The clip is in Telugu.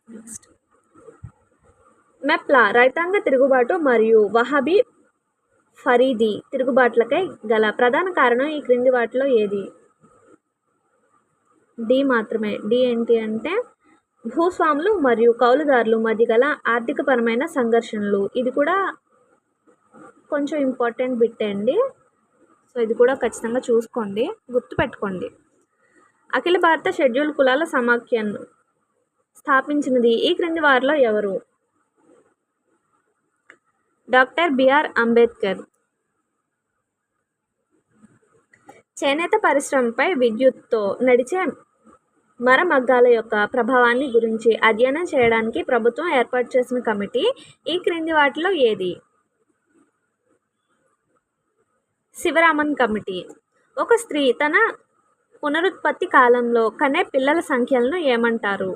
నెక్స్ట్ మెప్లా రైతాంగ తిరుగుబాటు మరియు వహాబీ ఫరీదీ తిరుగుబాట్లకై గల ప్రధాన కారణం ఈ క్రింది వాటిలో ఏది? డి మాత్రమే. డి ఏంటి అంటే భూస్వాములు మరియు కౌలుదారులు మధ్య గల ఆర్థికపరమైన సంఘర్షణలు. ఇది కూడా కొంచెం ఇంపార్టెంట్ బిట్ అండి. సో ఇది కూడా ఖచ్చితంగా చూసుకోండి, గుర్తుపెట్టుకోండి. అఖిల భారత షెడ్యూల్ కులాల సమాఖ్యను స్థాపించినది ఈ క్రింది వారిలో ఎవరు? Doctor BR Ambedkar. చేనేత పరిశ్రమపై విద్యుత్తో నడిచే మరమగ్గాల యొక్క ప్రభావాన్ని గురించి అధ్యయనం చేయడానికి ప్రభుత్వం ఏర్పాటు చేసిన కమిటీ ఈ క్రింది వాటిలో ఏది? శివరామన్ కమిటీ. ఒక స్త్రీ తన పునరుత్పత్తి కాలంలో కనే పిల్లల సంఖ్యలను ఏమంటారు?